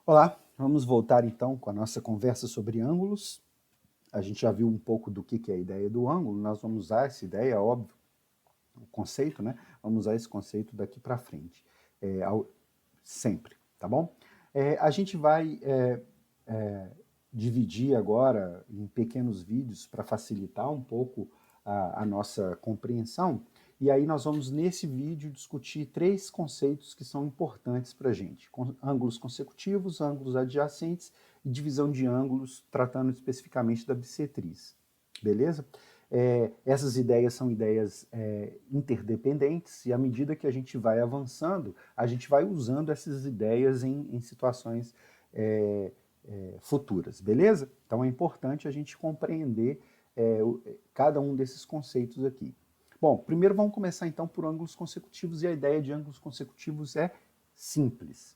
Olá, vamos voltar então com a nossa conversa sobre ângulos. A gente já viu um pouco do que é a ideia do ângulo, nós vamos usar essa ideia, óbvio, o conceito, né? Vamos usar esse conceito daqui para frente, sempre, tá bom? A gente vai dividir agora em pequenos vídeos para facilitar um pouco a nossa compreensão. E aí nós vamos, nesse vídeo, discutir três conceitos que são importantes para a gente. Ângulos consecutivos, ângulos adjacentes e divisão de ângulos, tratando especificamente da bissetriz. Beleza? Essas ideias são ideias interdependentes e à medida que a gente vai avançando, a gente vai usando essas ideias em situações futuras, beleza? Então é importante a gente compreender cada um desses conceitos aqui. Bom, primeiro vamos começar então por ângulos consecutivos, e a ideia de ângulos consecutivos é simples.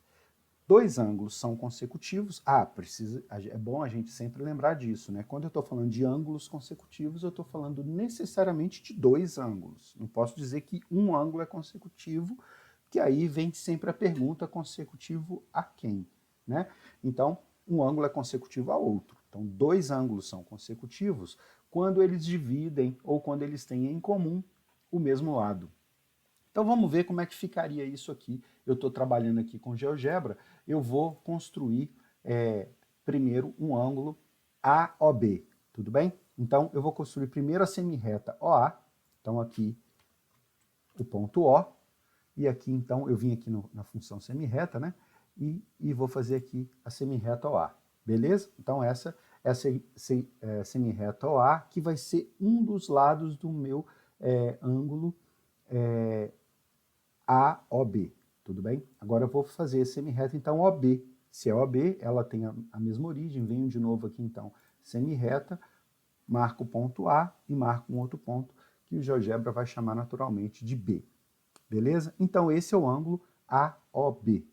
Dois ângulos são consecutivos, é bom a gente sempre lembrar disso, né? Quando eu estou falando de ângulos consecutivos, eu estou falando necessariamente de dois ângulos. Não posso dizer que um ângulo é consecutivo, que aí vem sempre a pergunta: consecutivo a quem? Né? Então, um ângulo é consecutivo a outro. Então, dois ângulos são consecutivos quando eles dividem ou quando eles têm em comum o mesmo lado. Então vamos ver como é que ficaria isso aqui. Eu estou trabalhando aqui com GeoGebra, eu vou construir primeiro um ângulo AOB, tudo bem? Então eu vou construir primeiro a semirreta OA, então aqui o ponto O, e aqui então eu vim aqui na função semirreta, né? E vou fazer aqui a semirreta OA, beleza? Então essa é a semirreta OA, que vai ser um dos lados do meu ângulo AOB, tudo bem? Agora eu vou fazer semirreta, então, OB. Se é OB, ela tem a mesma origem, venho de novo aqui, então, semirreta, marco o ponto A e marco um outro ponto que o GeoGebra vai chamar naturalmente de B, beleza? Então, esse é o ângulo AOB,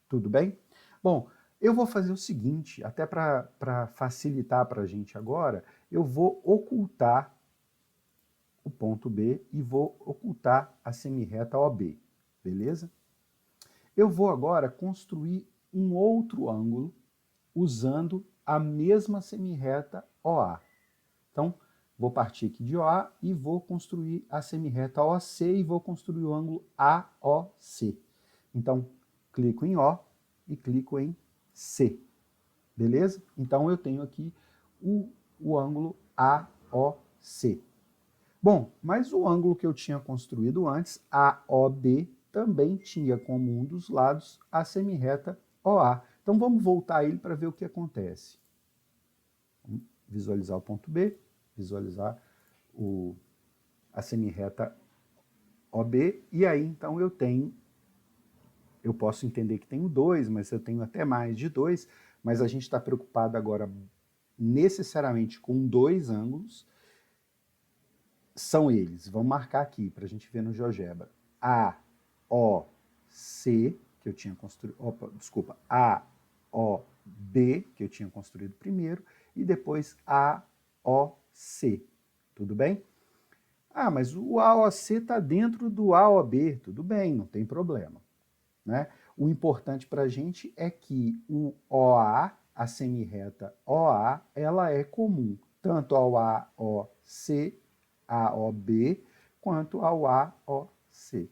tudo bem? Bom, eu vou fazer o seguinte, até para facilitar para a gente agora, eu vou ocultar o ponto B e vou ocultar a semirreta OB, beleza? Eu vou agora construir um outro ângulo usando a mesma semirreta OA. Então, vou partir aqui de OA e vou construir a semirreta OC e vou construir o ângulo AOC. Então, clico em O e clico em C. Beleza? Então, eu tenho aqui o ângulo AOC. Bom, mas o ângulo que eu tinha construído antes, AOB, também tinha como um dos lados a semirreta OA. Então vamos voltar a ele para ver o que acontece. Vamos visualizar o ponto B, visualizar a semirreta OB, e aí então eu posso entender que tenho dois, mas eu tenho até mais de dois, mas a gente está preocupado agora necessariamente com dois ângulos. São eles, vamos marcar aqui para a gente ver no GeoGebra. AOC, que eu tinha construído, AOB, que eu tinha construído primeiro, e depois AOC, tudo bem? Ah, mas o AOC está dentro do AOB, tudo bem, não tem problema. Né? O importante para a gente é que o OA, a semirreta OA, ela é comum, tanto ao AOC, AOB, quanto ao AOC.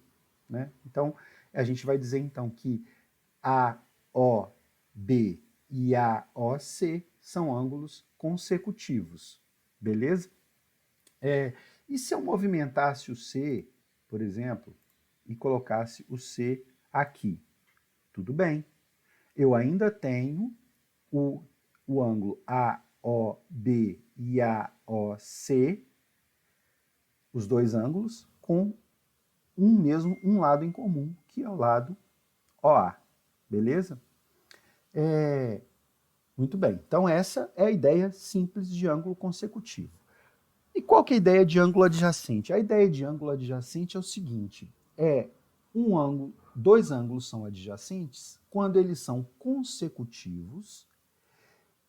Né? Então, a gente vai dizer então que AOB e AOC são ângulos consecutivos, beleza? E se eu movimentasse o C, por exemplo, e colocasse o C aqui? Tudo bem. Eu ainda tenho o ângulo AOB e AOC, os dois ângulos, com um lado em comum, que é o lado OA. Beleza? Muito bem. Então essa é a ideia simples de ângulo consecutivo. E qual que é a ideia de ângulo adjacente? A ideia de ângulo adjacente é o seguinte: dois ângulos são adjacentes quando eles são consecutivos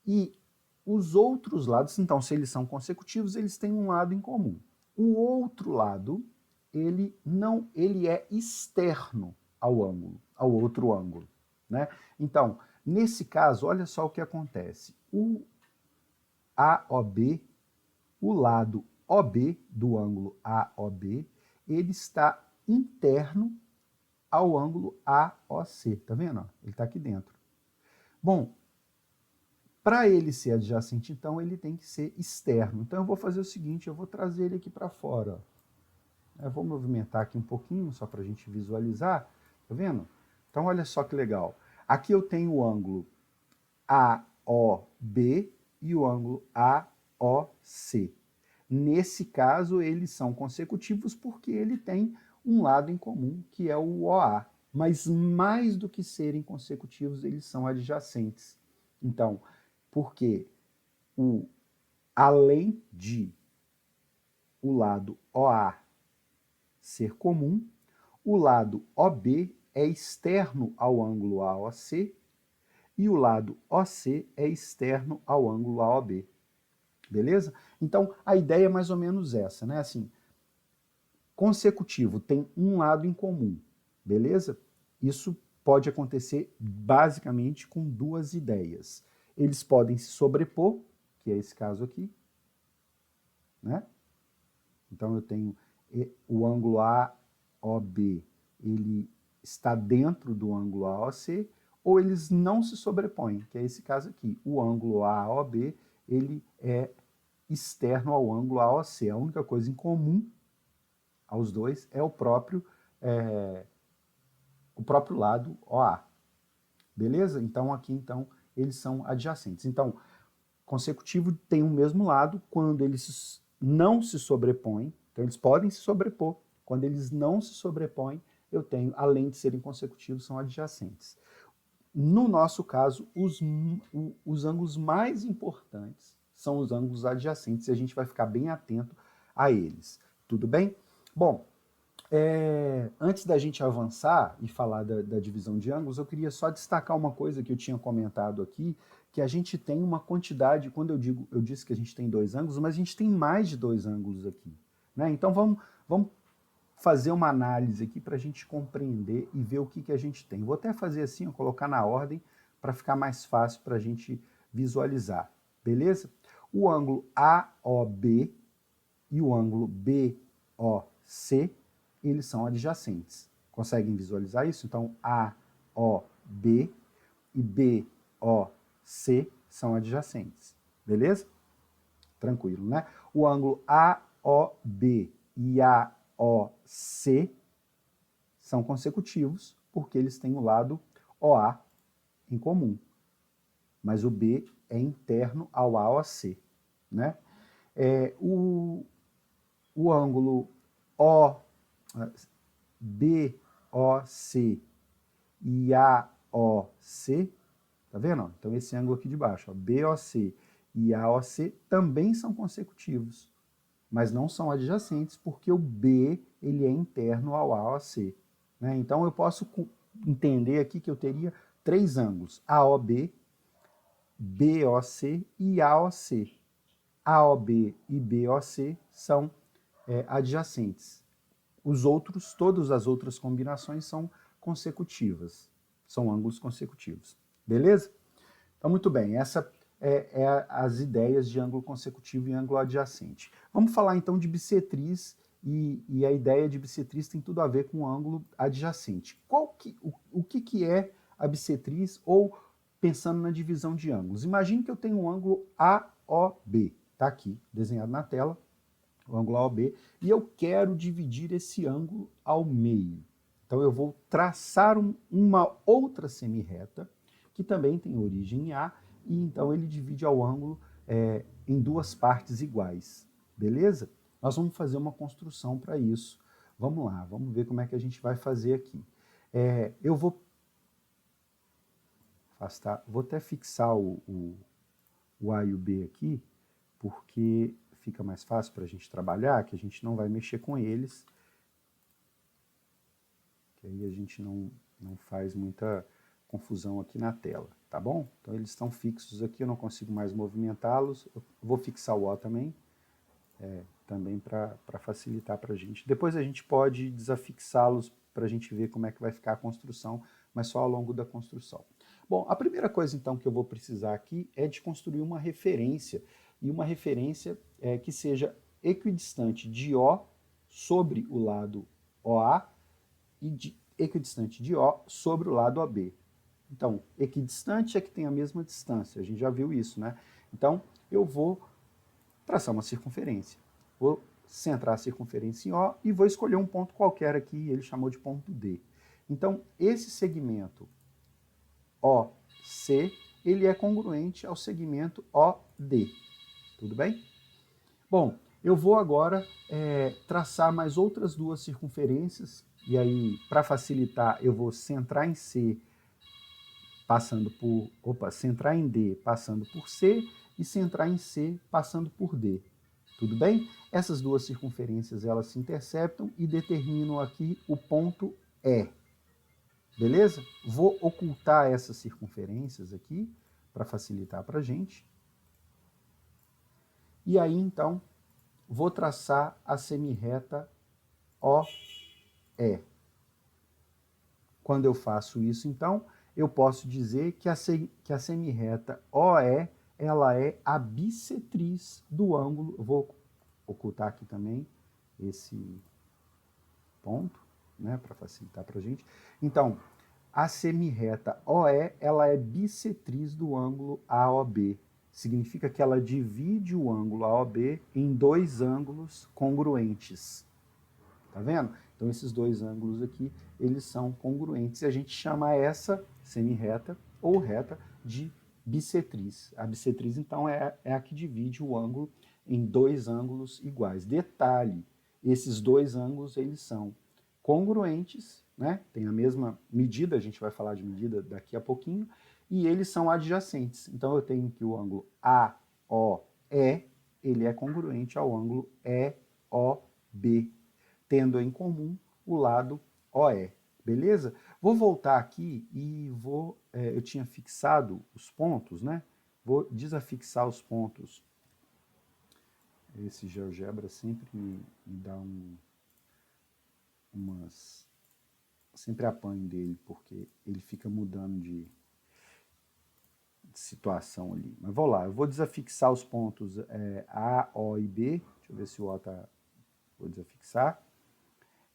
e os outros lados, então, se eles são consecutivos, eles têm um lado em comum. O outro lado, ele é externo ao ângulo, ao outro ângulo. né? Então, nesse caso, olha só o que acontece. O AOB, o lado OB do ângulo AOB, ele está interno ao ângulo AOC, tá vendo? Ele está aqui dentro. Bom, para ele ser adjacente, então, ele tem que ser externo. Então, eu vou fazer o seguinte, eu vou trazer ele aqui para fora. Ó. Eu vou movimentar aqui um pouquinho, só para a gente visualizar. Tá vendo? Então, olha só que legal. Aqui eu tenho o ângulo AOB e o ângulo AOC. Nesse caso, eles são consecutivos porque ele tem um lado em comum, que é o OA. Mas mais do que serem consecutivos, eles são adjacentes. Então, porque além de o lado OA ser comum, o lado OB é externo ao ângulo AOC e o lado OC é externo ao ângulo AOB. Beleza? Então, a ideia é mais ou menos essa, né? Assim, consecutivo tem um lado em comum, beleza? Isso pode acontecer basicamente com duas ideias. Eles podem se sobrepor, que é esse caso aqui, né? Então eu tenho o ângulo AOB, ele está dentro do ângulo AOC, ou eles não se sobrepõem, que é esse caso aqui. O ângulo AOB, ele é externo ao ângulo AOC. A única coisa em comum aos dois é o próprio lado OA. Beleza? Então aqui então eles são adjacentes. Então, consecutivo tem o mesmo lado quando eles não se sobrepõem. Então eles podem se sobrepor. Quando eles não se sobrepõem, eu tenho, além de serem consecutivos, são adjacentes. No nosso caso, os ângulos mais importantes são os ângulos adjacentes e a gente vai ficar bem atento a eles. Tudo bem? Bom, antes da gente avançar e falar da divisão de ângulos, eu queria só destacar uma coisa que eu tinha comentado aqui, que a gente tem uma quantidade, quando eu disse que a gente tem dois ângulos, mas a gente tem mais de dois ângulos aqui. Né? Então vamos fazer uma análise aqui para a gente compreender e ver o que a gente tem. Vou até fazer assim, eu colocar na ordem, para ficar mais fácil para a gente visualizar. Beleza? O ângulo AOB e o ângulo BOC, eles são adjacentes. Conseguem visualizar isso? Então, AOB e BOC são adjacentes. Beleza? Tranquilo, né? O ângulo AOB e AOC são consecutivos porque eles têm o lado OA em comum. Mas o B é interno ao AOC, né? O ângulo BOC e AOC, tá vendo? Então esse ângulo aqui de baixo, ó, BOC e AOC também são consecutivos, mas não são adjacentes porque o B ele é interno ao AOC. Né? Então eu posso entender aqui que eu teria três ângulos, AOB, BOC e AOC. AOB e BOC são adjacentes. Todas as outras combinações são consecutivas, são ângulos consecutivos. Beleza? Então, muito bem, essa as ideias de ângulo consecutivo e ângulo adjacente. Vamos falar então de bissetriz, e a ideia de bissetriz tem tudo a ver com o ângulo adjacente. O que é a bissetriz, ou pensando na divisão de ângulos? Imagine que eu tenho um ângulo AOB, está aqui, desenhado na tela, o ângulo AOB, e eu quero dividir esse ângulo ao meio. Então eu vou traçar uma outra semirreta, que também tem origem em A, e então ele divide ao ângulo em duas partes iguais. Beleza? Nós vamos fazer uma construção para isso. Vamos lá, vamos ver como é que a gente vai fazer aqui. Eu vou afastar, vou até fixar o A e o B aqui, porque fica mais fácil para a gente trabalhar, que a gente não vai mexer com eles, que aí a gente não faz muita confusão aqui na tela, tá bom? Então eles estão fixos aqui, eu não consigo mais movimentá-los. Vou fixar o O também, também para facilitar para a gente. Depois a gente pode desafixá-los para a gente ver como é que vai ficar a construção, mas só ao longo da construção. Bom, a primeira coisa então que eu vou precisar aqui é de construir uma referência, e uma referência que seja equidistante de O sobre o lado OA e equidistante de O sobre o lado OB. Então, equidistante é que tem a mesma distância, a gente já viu isso, né? Então, eu vou traçar uma circunferência. Vou centrar a circunferência em O e vou escolher um ponto qualquer aqui, ele chamou de ponto D. Então, esse segmento OC, ele é congruente ao segmento OD. Tudo bem? Bom, eu vou agora traçar mais outras duas circunferências, e aí, para facilitar, eu vou centrar em C, centrar em D, passando por C, e centrar em C, passando por D. Tudo bem? Essas duas circunferências, elas se interceptam e determinam aqui o ponto E. Beleza? Vou ocultar essas circunferências aqui, para facilitar para a gente. E aí, então, vou traçar a semirreta OE. Quando eu faço isso, então, eu posso dizer que a semirreta OE, ela é a bissetriz do ângulo. Eu vou ocultar aqui também esse ponto, né, para facilitar para a gente. Então, a semirreta OE, ela é bissetriz do ângulo AOB. Significa que ela divide o ângulo AOB em dois ângulos congruentes. Tá vendo? Então, esses dois ângulos aqui, eles são congruentes. E a gente chama essa semirreta ou reta de bissetriz. A bissetriz, então, é a que divide o ângulo em dois ângulos iguais. Detalhe, esses dois ângulos, eles são congruentes, né? Tem a mesma medida, a gente vai falar de medida daqui a pouquinho, e eles são adjacentes. Então, eu tenho que o ângulo AOE, ele é congruente ao ângulo EOB, tendo em comum o lado OE, beleza? Vou voltar aqui e eu tinha fixado os pontos, né? Vou desafixar os pontos. Esse GeoGebra sempre me dá sempre apanho dele, porque ele fica mudando de situação ali. Mas vou lá, eu vou desafixar os pontos A, O e B. Deixa eu ver se o O está... Vou desafixar.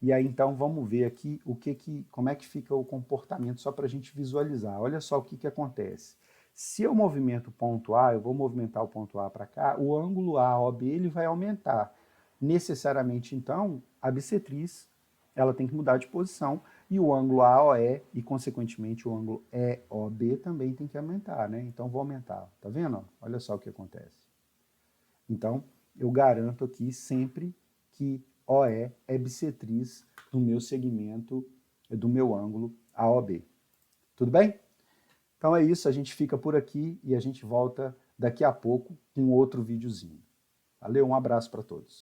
E aí, então, vamos ver aqui como é que fica o comportamento, só para a gente visualizar. Olha só o que acontece. Se eu movimento o ponto A, eu vou movimentar o ponto A para cá, o ângulo AOB ele vai aumentar. Necessariamente, então, a bissetriz ela tem que mudar de posição e o ângulo AOE e, consequentemente, o ângulo EOB também tem que aumentar, né? Então, vou aumentar. Tá vendo? Olha só o que acontece. Então, eu garanto aqui sempre que OE é bissetriz do meu segmento, do meu ângulo AOB. Tudo bem? Então é isso, a gente fica por aqui e a gente volta daqui a pouco com outro videozinho. Valeu, um abraço para todos.